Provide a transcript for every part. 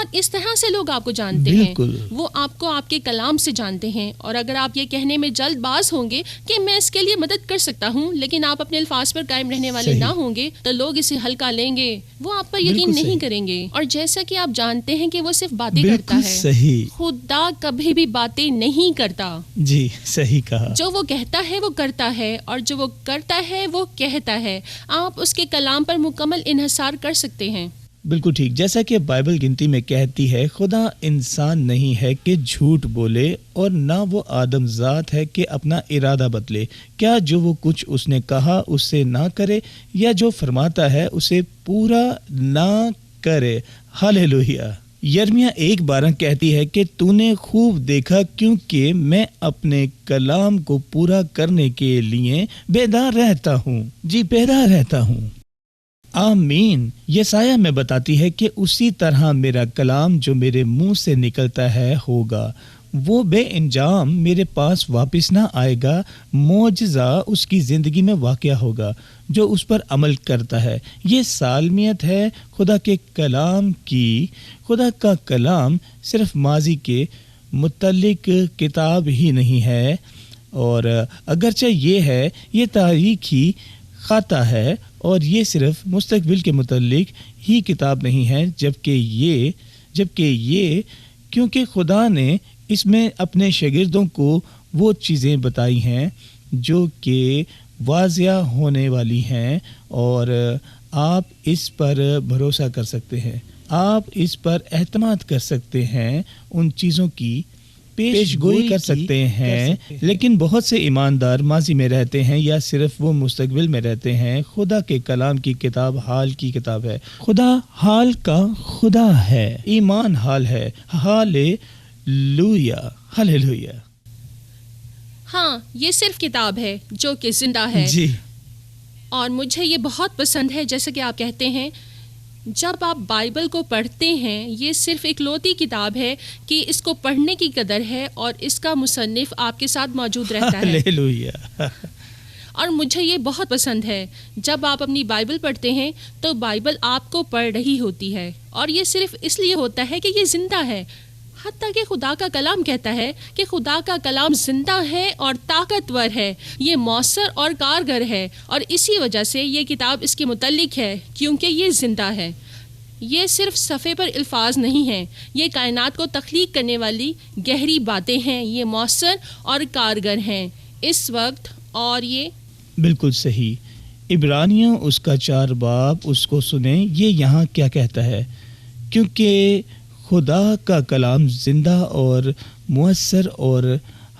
اور اس طرح سے لوگ آپ کو جانتے بالکل. ہیں، وہ آپ کو آپ کے کلام سے جانتے ہیں. اور اگر آپ یہ کہنے میں جلد باز ہوں گے کہ میں اس کے لیے مدد کر سکتا ہوں، لیکن آپ اپنے الفاظ پر قائم رہنے والے صحیح. نہ ہوں گے، تو لوگ اسے ہلکا لیں گے، وہ آپ پر یقین بالکل نہیں صحیح. کریں گے. اور جیسا کہ آپ جانتے ہیں کہ وہ صرف باتیں کرتا بالکل ہے، صحیح. خدا کبھی بھی باتیں نہیں کرتا. جی صحیح کہا. جو وہ کہتا ہے وہ کرتا ہے، اور جو وہ کرتا ہے وہ کہتا ہے. آپ اس کے کلام پر مکمل انحصار کر سکتے ہیں. بالکل ٹھیک. جیسا کہ بائبل گنتی میں کہتی ہے، خدا انسان نہیں ہے کہ جھوٹ بولے، اور نہ وہ آدم ذات ہے کہ اپنا ارادہ بدلے. کیا جو وہ کچھ اس نے کہا اس سے نہ کرے، یا جو فرماتا ہے اسے پورا نہ کرے؟ ہاللیلویا. یرمیہ 1:12 کہتی ہے کہ تو نے خوب دیکھا، کیونکہ میں اپنے کلام کو پورا کرنے کے لیے بیدار رہتا ہوں. جی بیدار رہتا ہوں. آمین. یسایہ میں بتاتی ہے کہ اسی طرح میرا کلام جو میرے منہ سے نکلتا ہے ہوگا، وہ بے انجام میرے پاس واپس نہ آئے گا. معجزہ اس کی زندگی میں واقع ہوگا جو اس پر عمل کرتا ہے. یہ سالمیت ہے خدا کے کلام کی. خدا کا کلام صرف ماضی کے متعلق کتاب ہی نہیں ہے، اور اگرچہ یہ تاریخی خطہ ہے، اور یہ صرف مستقبل کے متعلق ہی کتاب نہیں ہے، جبکہ یہ کیونکہ خدا نے اس میں اپنے شاگردوں کو وہ چیزیں بتائی ہیں جو کہ واضح ہونے والی ہیں، اور آپ اس پر بھروسہ کر سکتے ہیں، آپ اس پر اعتماد کر سکتے ہیں، ان چیزوں کی پیش گوئی کر سکتے ہیں. لیکن بہت سے ایماندار ماضی میں رہتے ہیں یا صرف وہ مستقبل میں رہتے ہیں. خدا کے کلام کی کتاب حال کی کتاب ہے. خدا حال کا خدا ہے. ایمان حال ہے. ہاللیلویا ہاللیلویا. ہاں، یہ صرف کتاب ہے جو کہ زندہ ہے. جی. اور مجھے یہ بہت پسند ہے، جیسے کہ آپ کہتے ہیں جب آپ بائبل کو پڑھتے ہیں، یہ صرف ایک لوتی کتاب ہے کہ اس کو پڑھنے کی قدر ہے، اور اس کا مصنف آپ کے ساتھ موجود رہتا ہے. ہاللیلویا. اور مجھے یہ بہت پسند ہے، جب آپ اپنی بائبل پڑھتے ہیں تو بائبل آپ کو پڑھ رہی ہوتی ہے، اور یہ صرف اس لیے ہوتا ہے کہ یہ زندہ ہے. حتیٰ کہ خدا کا کلام کہتا ہے کہ خدا کا کلام زندہ ہے اور طاقتور ہے، یہ مؤثر اور کارگر ہے، اور اسی وجہ سے یہ کتاب اس کے متعلق ہے کیونکہ یہ زندہ ہے. یہ صرف صفحے پر الفاظ نہیں ہیں، یہ کائنات کو تخلیق کرنے والی گہری باتیں ہیں، یہ مؤثر اور کارگر ہیں اس وقت. اور یہ بالکل صحیح. عبرانیوں اس کا 4 باب اس کو سنیں. یہ یہاں کیا کہتا ہے؟ کیونکہ خدا کا کلام زندہ اور مؤثر اور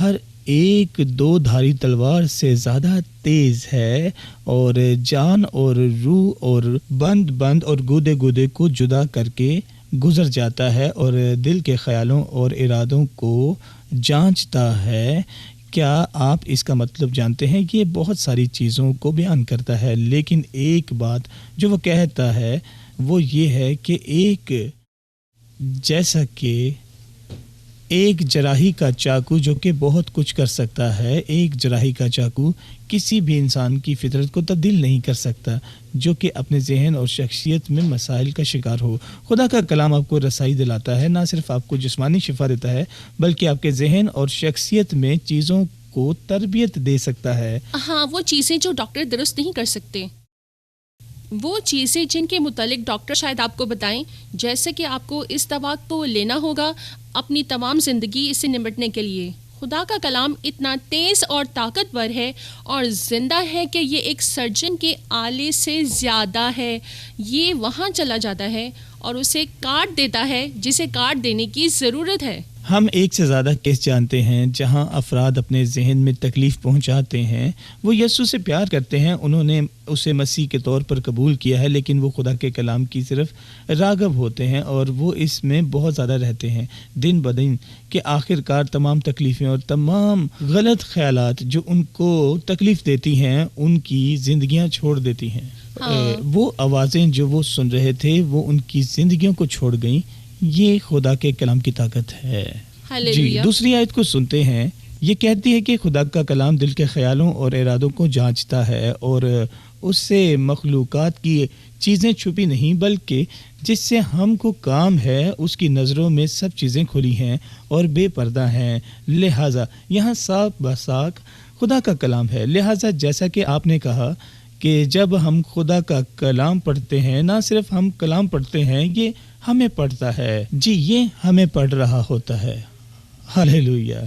ہر ایک 2 دھاری تلوار سے زیادہ تیز ہے، اور جان اور روح اور بند اور گودے کو جدا کر کے گزر جاتا ہے، اور دل کے خیالوں اور ارادوں کو جانچتا ہے. کیا آپ اس کا مطلب جانتے ہیں؟ یہ بہت ساری چیزوں کو بیان کرتا ہے، لیکن ایک بات جو وہ کہتا ہے وہ یہ ہے کہ جیسا کہ ایک جراحی کا چاقو جو کہ بہت کچھ کر سکتا ہے، ایک جراحی کا چاقو کسی بھی انسان کی فطرت کو تبدیل نہیں کر سکتا جو کہ اپنے ذہن اور شخصیت میں مسائل کا شکار ہو. خدا کا کلام آپ کو رسائی دلاتا ہے، نہ صرف آپ کو جسمانی شفا دیتا ہے بلکہ آپ کے ذہن اور شخصیت میں چیزوں کو تربیت دے سکتا ہے. ہاں، وہ چیزیں جو ڈاکٹر درست نہیں کر سکتے، وہ چیزیں جن کے متعلق ڈاکٹر شاید آپ کو بتائیں، جیسے کہ آپ کو اس دوا کو لینا ہوگا اپنی تمام زندگی اس سے نمٹنے کے لیے. خدا کا کلام اتنا تیز اور طاقتور ہے اور زندہ ہے کہ یہ ایک سرجن کے آلے سے زیادہ ہے. یہ وہاں چلا جاتا ہے اور اسے کاٹ دیتا ہے جسے کاٹ دینے کی ضرورت ہے. ہم ایک سے زیادہ کیس جانتے ہیں جہاں افراد اپنے ذہن میں تکلیف پہنچاتے ہیں. وہ یسوع سے پیار کرتے ہیں، انہوں نے اسے مسیح کے طور پر قبول کیا ہے، لیکن وہ خدا کے کلام کی صرف راغب ہوتے ہیں اور وہ اس میں بہت زیادہ رہتے ہیں. دن بدن کہ آخر کار تمام تکلیفیں اور تمام غلط خیالات جو ان کو تکلیف دیتی ہیں ان کی زندگیاں چھوڑ دیتی ہیں. وہ آوازیں جو وہ سن رہے تھے وہ ان کی زندگیوں کو چھوڑ گئیں. یہ خدا کے کلام کی طاقت ہے. جی، دوسری آیت کو سنتے ہیں. یہ کہتی ہے کہ خدا کا کلام دل کے خیالوں اور ارادوں کو جانچتا ہے اور اس سے مخلوقات کی چیزیں چھپی نہیں، بلکہ جس سے ہم کو کام ہے اس کی نظروں میں سب چیزیں کھلی ہیں اور بے پردہ ہیں۔ لہٰذا یہاں صاف بساک خدا کا کلام ہے۔ لہٰذا جیسا کہ آپ نے کہا کہ جب ہم خدا کا کلام پڑھتے ہیں، نہ صرف ہم کلام پڑھتے ہیں، یہ ہمیں پڑھتا ہے، جی یہ ہمیں پڑھ رہا ہوتا ہے۔ ہاللیلویا،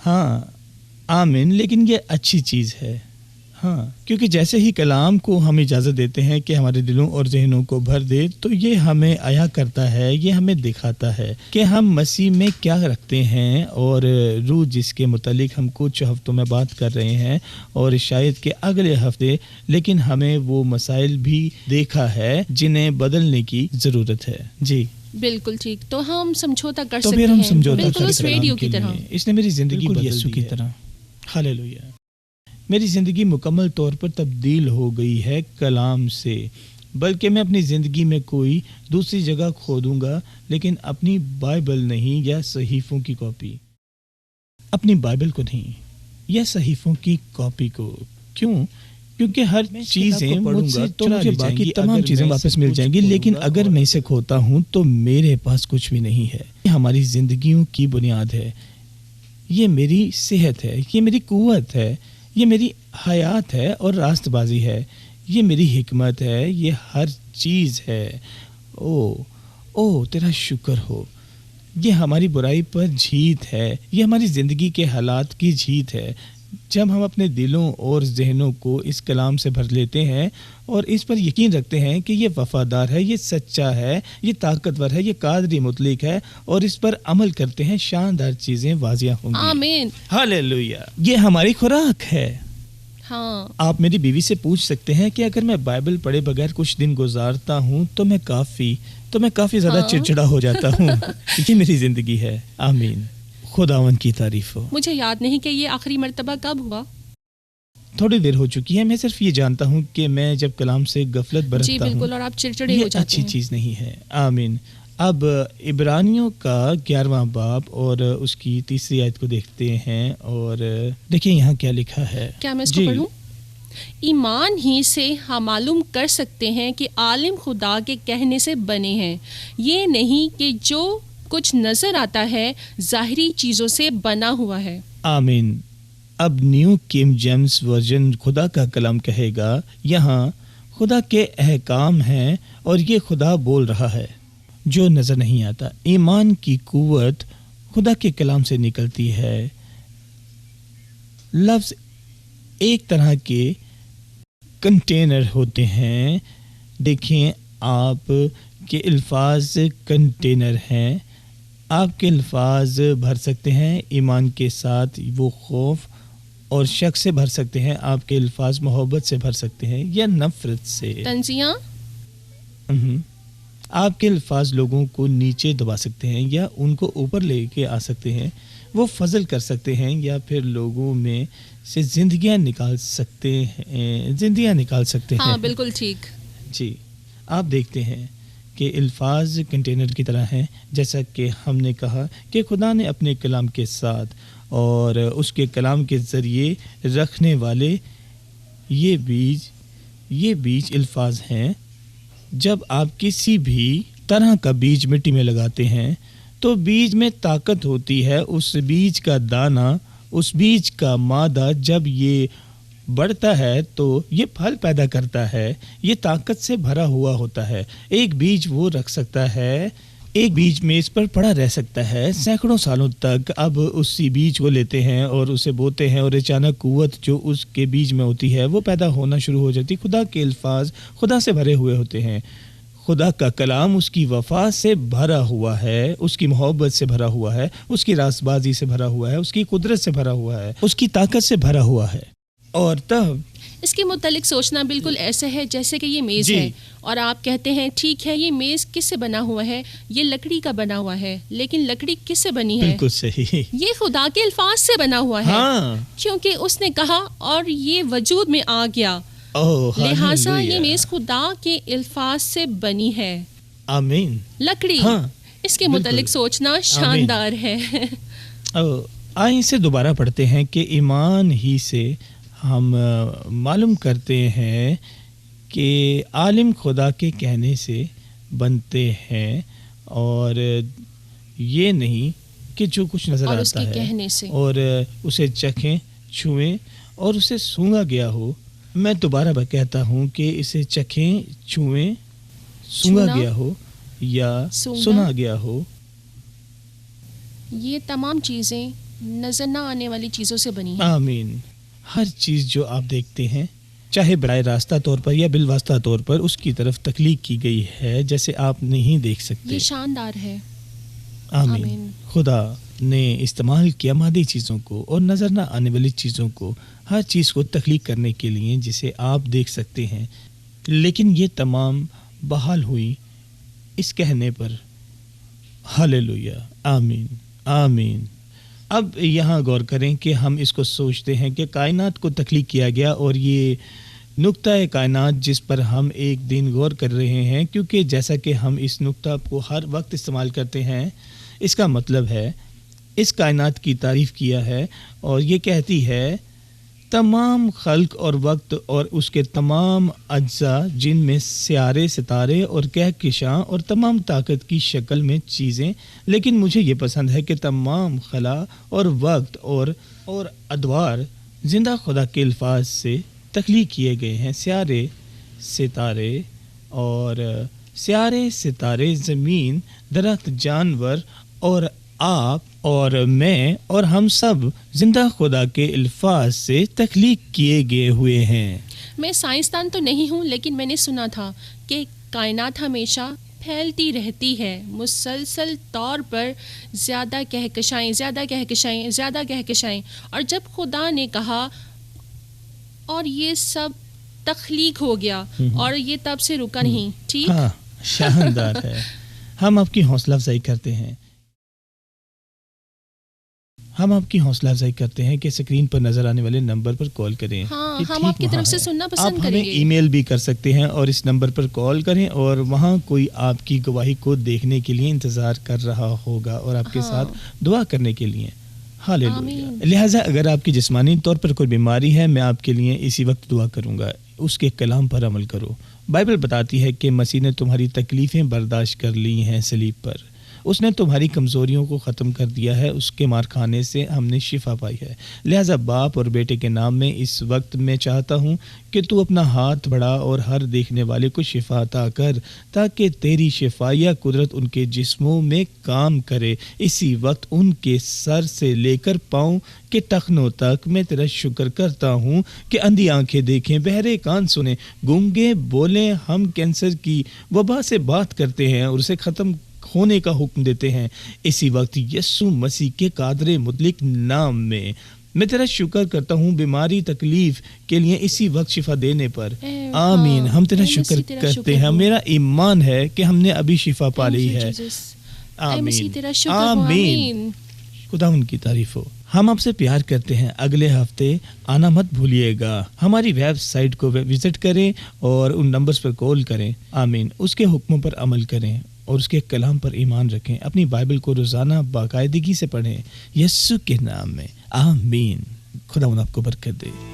ہاں آمین۔ لیکن یہ اچھی چیز ہے، ہاں، کیونکہ جیسے ہی کلام کو ہم اجازت دیتے ہیں کہ ہمارے دلوں اور ذہنوں کو بھر دے، تو یہ ہمیں عیا کرتا ہے، یہ ہمیں دکھاتا ہے کہ ہم مسیح میں کیا رکھتے ہیں، اور روح جس کے متعلق ہم کچھ ہفتوں میں بات کر رہے ہیں اور شاید کہ اگلے ہفتے، لیکن ہمیں وہ مسائل بھی دیکھا ہے جنہیں بدلنے کی ضرورت ہے۔ جی بالکل ٹھیک، تو ہم سمجھوتا کر تو سکتے پھر ہم ہیں، سمجھوتا بالکل کر اس سکتے ہیں ریڈیو کے کی طرح۔ لیے۔ اس نے میری زندگی بدل یسوع دی کی ہے۔ طرح۔ ہاللیلویا، میری زندگی مکمل طور پر تبدیل ہو گئی ہے کلام سے، بلکہ میں اپنی زندگی میں کوئی دوسری جگہ کھودوں گا، لیکن اپنی بائبل نہیں یا صحیفوں کی کاپی، اپنی بائبل کو نہیں یا صحیفوں کی کاپی کو۔ کیوں؟ کیونکہ ہر چیزیں مجھ سے تو مجھے باقی تمام چیزیں واپس مل جائیں گی، لیکن اگر میں اسے کھوتا ہوں تو میرے پاس کچھ بھی نہیں ہے۔ یہ ہماری زندگیوں کی بنیاد ہے، یہ میری صحت ہے، یہ میری قوت ہے، یہ میری حیات ہے اور راست بازی ہے، یہ میری حکمت ہے، یہ ہر چیز ہے۔ او تیرا شکر ہو، یہ ہماری برائی پر جیت ہے، یہ ہماری زندگی کے حالات کی جیت ہے۔ جب ہم اپنے دلوں اور ذہنوں کو اس کلام سے بھر لیتے ہیں اور اس پر یقین رکھتے ہیں کہ یہ وفادار ہے، یہ سچا ہے، یہ طاقتور ہے، یہ قادر مطلق ہے، اور اس پر عمل کرتے ہیں، شاندار چیزیں واضح ہوں گی۔ آمین۔ ہاللیلویا، یہ ہماری خوراک ہے۔ ہاں، آپ میری بیوی سے پوچھ سکتے ہیں کہ اگر میں بائبل پڑھے بغیر کچھ دن گزارتا ہوں تو میں کافی زیادہ چڑچڑا ہو جاتا ہوں۔ یہ میری زندگی ہے۔ آمین، خداوند کی تعریف ہو۔ مجھے یاد نہیں کہ یہ آخری مرتبہ کب ہوا۔ تھوڑی دیر ہو چکی ہے، میں صرف یہ جانتا ہوں کہ میں جب کلام سے غفلت برتتا جی ہوں، بالکل، اور آپ چڑچڑے ہو یہ جاتے اچھی ہیں۔ چیز نہیں ہے۔ آمین۔ اب عبرانیوں کا 11واں باب اور اس کی 3 آیت کو دیکھتے ہیں، اور دیکھیں یہاں کیا لکھا ہے۔ کیا میں اس کو پڑھوں؟ ایمان ہی سے ہم معلوم کر سکتے ہیں کہ عالم خدا کے کہنے سے بنے ہیں، یہ نہیں کہ جو کچھ نظر آتا ہے ظاہری چیزوں سے بنا ہوا ہے۔ آمین۔ اب نیو کنگ جیمز ورژن خدا کا کلام کہے گا، یہاں خدا کے احکام ہیں اور یہ خدا بول رہا ہے جو نظر نہیں آتا۔ ایمان کی قوت خدا کے کلام سے نکلتی ہے۔ لفظ ایک طرح کے کنٹینر ہوتے ہیں، دیکھیں آپ کے الفاظ کنٹینر ہیں، آپ کے الفاظ بھر سکتے ہیں ایمان کے ساتھ، وہ خوف اور شک سے بھر سکتے ہیں، آپ کے الفاظ محبت سے بھر سکتے ہیں یا نفرت سے۔ تنزیہ، آپ کے الفاظ لوگوں کو نیچے دبا سکتے ہیں یا ان کو اوپر لے کے آ سکتے ہیں، وہ فضل کر سکتے ہیں یا پھر لوگوں میں سے زندگیاں نکال سکتے ہیں۔ ہاں بالکل ٹھیک۔ جی، آپ دیکھتے ہیں کہ الفاظ کنٹینر کی طرح ہیں، جیسا کہ ہم نے کہا کہ خدا نے اپنے کلام کے ساتھ اور اس کے کلام کے ذریعے رکھنے والے یہ بیج الفاظ ہیں۔ جب آپ کسی بھی طرح کا بیج مٹی میں لگاتے ہیں تو بیج میں طاقت ہوتی ہے، اس بیج کا دانہ، اس بیج کا مادہ جب یہ بڑھتا ہے تو یہ پھل پیدا کرتا ہے، یہ طاقت سے بھرا ہوا ہوتا ہے۔ ایک بیج وہ رکھ سکتا ہے، ایک بیج میز پر پڑا رہ سکتا ہے سینکڑوں سالوں تک۔ اب اسی بیج کو لیتے ہیں اور اسے بوتے ہیں اور اچانک قوت جو اس کے بیج میں ہوتی ہے وہ پیدا ہونا شروع ہو جاتی۔ خدا کے الفاظ خدا سے بھرے ہوئے ہوتے ہیں، خدا کا کلام اس کی وفا سے بھرا ہوا ہے، اس کی محبت سے بھرا ہوا ہے، اس کی راست بازی سے بھرا ہوا ہے، اس کی قدرت سے بھرا ہوا ہے، اس کی طاقت سے بھرا ہوا ہے۔ اور تب اس کے متعلق سوچنا بالکل ایسے ہے جیسے کہ یہ میز جی، ہے اور آپ کہتے ہیں ٹھیک ہے یہ میز کس سے بنا ہوا ہے؟ یہ لکڑی کا بنا ہوا ہے، لیکن لکڑی کس سے بنی ہے؟ بالکل صحیح، یہ خدا کے الفاظ سے بنا ہوا ہے، ہاں، کیونکہ اس نے کہا اور یہ وجود میں آ گیا، لہٰذا یہ میز خدا کے الفاظ سے بنی ہے۔ آمین۔ لکڑی، ہاں، اس کے بالکل متعلق سوچنا شاندار ہے۔ آئیں اسے دوبارہ پڑھتے ہیں کہ ایمان ہی سے ہم معلوم کرتے ہیں کہ عالم خدا کے کہنے سے بنتے ہیں، اور یہ نہیں کہ جو کچھ نظر اور اس آتا کے ہے کہنے سے اور اسے چکھیں، چھوئیں اور اسے سونگا گیا ہو۔ میں دوبارہ کہتا ہوں کہ اسے چکھیں، چھوئیں، سونگا چھونا، گیا ہو یا سونگا، سنا گیا ہو۔ یہ تمام چیزیں نظر نہ آنے والی چیزوں سے بنی ہیں۔ آمین۔ ہر چیز جو آپ دیکھتے ہیں، چاہے براہ راستہ طور پر یا بالواسطہ طور پر، اس کی طرف تخلیق کی گئی ہے جیسے آپ نہیں دیکھ سکتے۔ یہ شاندار ہے۔ آمین۔ خدا نے استعمال کیا مادی چیزوں کو اور نظر نہ آنے والی چیزوں کو، ہر چیز کو تخلیق کرنے کے لیے جسے آپ دیکھ سکتے ہیں، لیکن یہ تمام بحال ہوئی اس کہنے پر، ہاللویا، آمین، آمین۔ اب یہاں غور کریں کہ ہم اس کو سوچتے ہیں کہ کائنات کو تخلیق کیا گیا، اور یہ نقطہ کائنات جس پر ہم ایک دن غور کر رہے ہیں، کیونکہ جیسا کہ ہم اس نقطہ کو ہر وقت استعمال کرتے ہیں، اس کا مطلب ہے اس کائنات کی تعریف کیا ہے، اور یہ کہتی ہے تمام خلق اور وقت اور اس کے تمام اجزاء، جن میں سیارے، ستارے اور کہکشاں اور تمام طاقت کی شکل میں چیزیں، لیکن مجھے یہ پسند ہے کہ تمام خلا اور وقت اور ادوار زندہ خدا کے الفاظ سے تخلیق کیے گئے ہیں۔ سیارے ستارے، زمین، درخت، جانور اور آپ اور میں اور ہم سب زندہ خدا کے الفاظ سے تخلیق کیے گئے ہوئے ہیں۔ میں سائنسدان تو نہیں ہوں، لیکن میں نے سنا تھا کہ کائنات ہمیشہ پھیلتی رہتی ہے، مسلسل طور پر زیادہ کہکشائیں، اور جب خدا نے کہا اور یہ سب تخلیق ہو گیا، اور یہ تب سے رکا نہیں۔ ٹھیک، ہاں، شاندار ہے۔ ہم آپ کی حوصلہ افزائی کرتے ہیں کہ اسکرین پر نظر آنے والے نمبر پر کال کریں۔ ہاں، ہم آپ کی طرف سے سننا پسند آپ کریں ہمیں گے۔ ای میل بھی کر سکتے ہیں اور اس نمبر پر کال کریں، اور وہاں کوئی آپ کی گواہی کو دیکھنے کے لیے انتظار کر رہا ہوگا اور آپ کے ساتھ دعا کرنے کے لیے۔ ہاللویا۔ لہٰذا اگر آپ کی جسمانی طور پر کوئی بیماری ہے، میں آپ کے لیے اسی وقت دعا کروں گا۔ اس کے کلام پر عمل کرو۔ بائبل بتاتی ہے کہ مسیح نے تمہاری تکلیفیں برداشت کر لی ہیں صلیب پر، اس نے تمہاری کمزوریوں کو ختم کر دیا ہے، اس کے مار کھانے سے ہم نے شفا پائی ہے۔ لہٰذا باپ اور بیٹے کے نام میں اس وقت میں چاہتا ہوں کہ تو اپنا ہاتھ بڑھا اور ہر دیکھنے والے کو شفا عطا کر، تاکہ تیری شفائیہ قدرت ان کے جسموں میں کام کرے اسی وقت، ان کے سر سے لے کر پاؤں کے ٹخنوں تک۔ میں تیرا شکر کرتا ہوں کہ اندھی آنکھیں دیکھیں، بہرے کان سنیں، گونگے بولیں۔ ہم کینسر کی وبا سے بات کرتے ہیں اور اسے ختم ہونے کا حکم دیتے ہیں اسی وقت یسوع مسیح کے قادر مطلق نام میں۔ میں تیرا شکر کرتا ہوں بیماری تکلیف کے لیے اسی وقت شفا دینے پر۔ آمین۔ ہم تیرا شکر کرتے ہیں، میرا ایمان ہے کہ ہم نے ابھی شفا پا لی ہے۔ آمین، آمین۔ خدا ان کی تعریف ہو۔ ہم آپ سے پیار کرتے ہیں۔ اگلے ہفتے آنا مت بھولیے گا۔ ہماری ویب سائٹ کو وزٹ کریں اور ان نمبرز پر کال کریں۔ آمین۔ اس کے حکموں پر عمل کریں اور اس کے کلام پر ایمان رکھیں۔ اپنی بائبل کو روزانہ باقاعدگی سے پڑھیں، یسوع کے نام میں۔ آمین۔ خدا ان آپ کو برکت دے۔